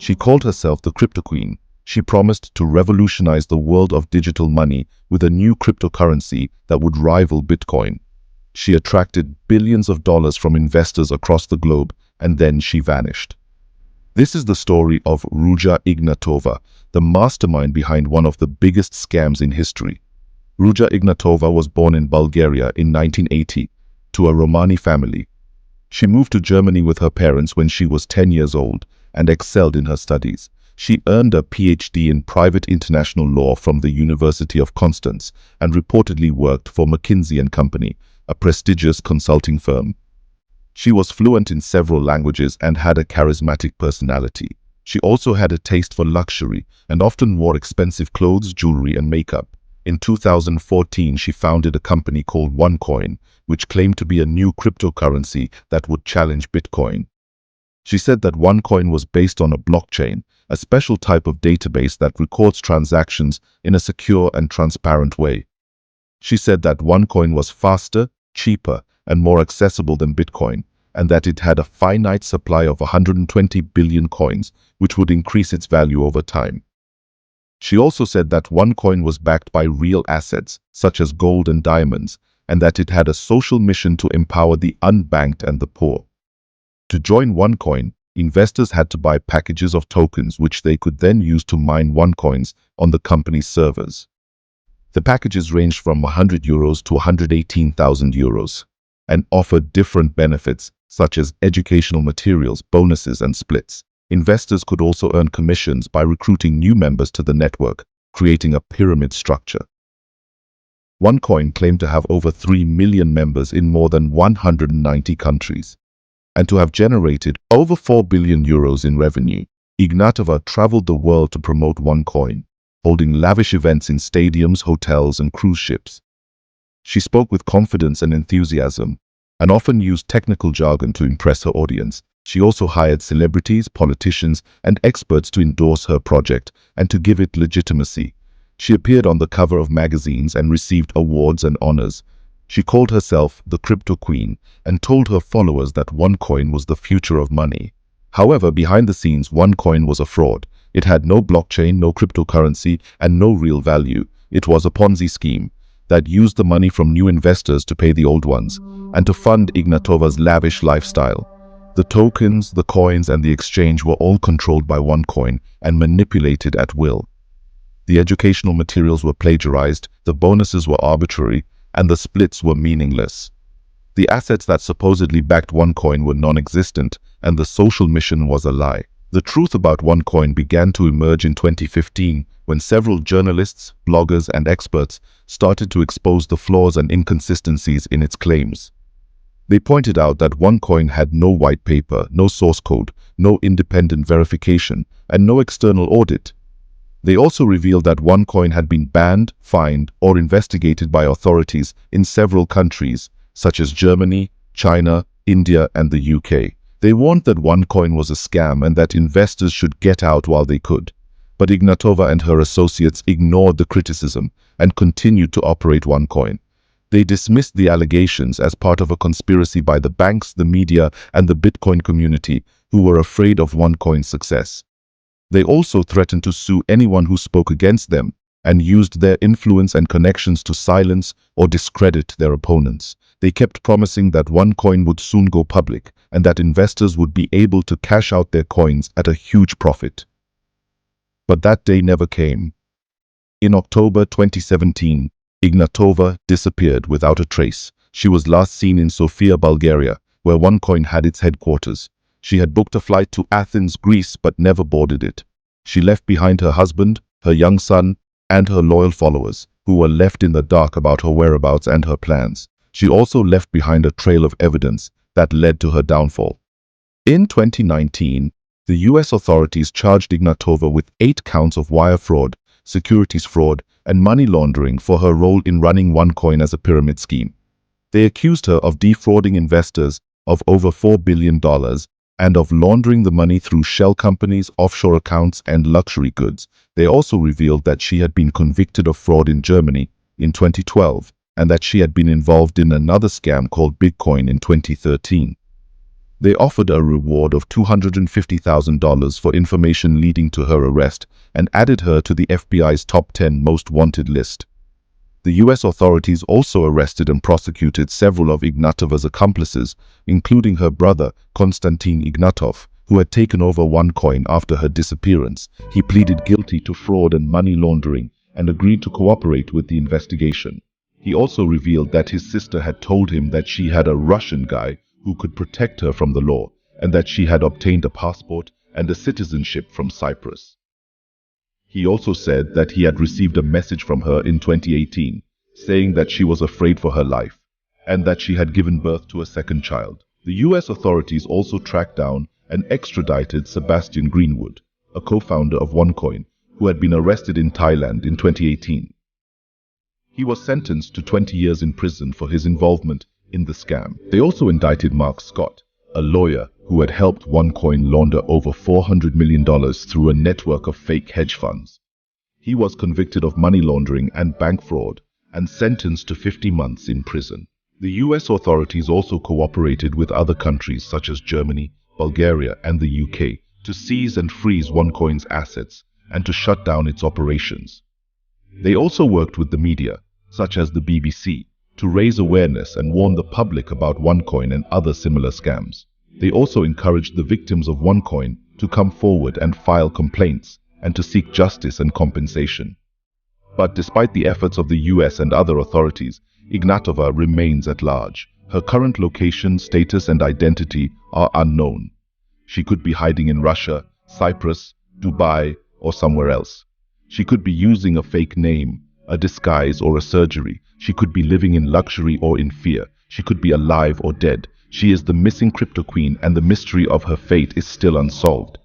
She called herself the Cryptoqueen. She promised to revolutionize the world of digital money with a new cryptocurrency that would rival Bitcoin. She attracted billions of dollars from investors across the globe, and then she vanished. This is the story of Ruja Ignatova, the mastermind behind one of the biggest scams in history. Ruja Ignatova was born in Bulgaria in 1980 to a Romani family. She moved to Germany with her parents when she was 10 years old and excelled in her studies. She earned a PhD in private international law from the University of Constance and reportedly worked for McKinsey & Company, a prestigious consulting firm. She was fluent in several languages and had a charismatic personality. She also had a taste for luxury and often wore expensive clothes, jewelry, and makeup. In 2014, she founded a company called OneCoin, which claimed to be a new cryptocurrency that would challenge Bitcoin. She said that OneCoin was based on a blockchain, a special type of database that records transactions in a secure and transparent way. She said that OneCoin was faster, cheaper, and more accessible than Bitcoin, and that it had a finite supply of 120 billion coins, which would increase its value over time. She also said that OneCoin was backed by real assets, such as gold and diamonds, and that it had a social mission to empower the unbanked and the poor. To join OneCoin, investors had to buy packages of tokens which they could then use to mine OneCoins on the company's servers. The packages ranged from €100 to €118,000 and offered different benefits such as educational materials, bonuses, and splits. Investors could also earn commissions by recruiting new members to the network, creating a pyramid structure. OneCoin claimed to have over 3 million members in more than 190 countries, and to have generated over €4 billion in revenue. Ignatova traveled the world to promote OneCoin, holding lavish events in stadiums, hotels, and cruise ships. She spoke with confidence and enthusiasm, and often used technical jargon to impress her audience. She also hired celebrities, politicians, and experts to endorse her project and to give it legitimacy. She appeared on the cover of magazines and received awards and honors. She called herself the Crypto Queen and told her followers that OneCoin was the future of money. However, behind the scenes, OneCoin was a fraud. It had no blockchain, no cryptocurrency, and no real value. It was a Ponzi scheme that used the money from new investors to pay the old ones and to fund Ignatova's lavish lifestyle. The tokens, the coins, and the exchange were all controlled by OneCoin and manipulated at will. The educational materials were plagiarized, the bonuses were arbitrary, and the splits were meaningless. The assets that supposedly backed OneCoin were non-existent, and the social mission was a lie. The truth about OneCoin began to emerge in 2015 when several journalists, bloggers, and experts started to expose the flaws and inconsistencies in its claims. They pointed out that OneCoin had no white paper, no source code, no independent verification, and no external audit. They also revealed that OneCoin had been banned, fined, or investigated by authorities in several countries, such as Germany, China, India, and the UK. They warned that OneCoin was a scam and that investors should get out while they could. But Ignatova and her associates ignored the criticism and continued to operate OneCoin. They dismissed the allegations as part of a conspiracy by the banks, the media, and the Bitcoin community, who were afraid of OneCoin's success. They also threatened to sue anyone who spoke against them and used their influence and connections to silence or discredit their opponents. They kept promising that OneCoin would soon go public and that investors would be able to cash out their coins at a huge profit. But that day never came. In October 2017, Ignatova disappeared without a trace. She was last seen in Sofia, Bulgaria, where OneCoin had its headquarters. She had booked a flight to Athens, Greece, but never boarded it. She left behind her husband, her young son, and her loyal followers, who were left in the dark about her whereabouts and her plans. She also left behind a trail of evidence that led to her downfall. In 2019, the US authorities charged Ignatova with 8 counts of wire fraud, securities fraud, and money laundering for her role in running OneCoin as a pyramid scheme. They accused her of defrauding investors of over $4 billion and of laundering the money through shell companies, offshore accounts, and luxury goods. They also revealed that she had been convicted of fraud in Germany in 2012 and that she had been involved in another scam called Bitcoin in 2013. They offered a reward of $250,000 for information leading to her arrest and added her to the FBI's top 10 most wanted list. The US authorities also arrested and prosecuted several of Ignatova's accomplices, including her brother, Konstantin Ignatov, who had taken over OneCoin after her disappearance. He pleaded guilty to fraud and money laundering and agreed to cooperate with the investigation. He also revealed that his sister had told him that she had a Russian guy who could protect her from the law, and that she had obtained a passport and a citizenship from Cyprus. He also said that he had received a message from her in 2018, saying that she was afraid for her life, and that she had given birth to a second child. The US authorities also tracked down and extradited Sebastian Greenwood, a co-founder of OneCoin, who had been arrested in Thailand in 2018. He was sentenced to 20 years in prison for his involvement in the scam. They also indicted Mark Scott, a lawyer who had helped OneCoin launder over $400 million through a network of fake hedge funds. He was convicted of money laundering and bank fraud and sentenced to 50 months in prison. The US authorities also cooperated with other countries such as Germany, Bulgaria, and the UK to seize and freeze OneCoin's assets and to shut down its operations. They also worked with the media, such as the BBC, to raise awareness and warn the public about OneCoin and other similar scams. They also encouraged the victims of OneCoin to come forward and file complaints and to seek justice and compensation. But despite the efforts of the US and other authorities, Ignatova remains at large. Her current location, status, and identity are unknown. She could be hiding in Russia, Cyprus, Dubai, or somewhere else. She could be using a fake name, a disguise, or a surgery. She could be living in luxury or in fear. She could be alive or dead. She is the missing Cryptoqueen, and the mystery of her fate is still unsolved.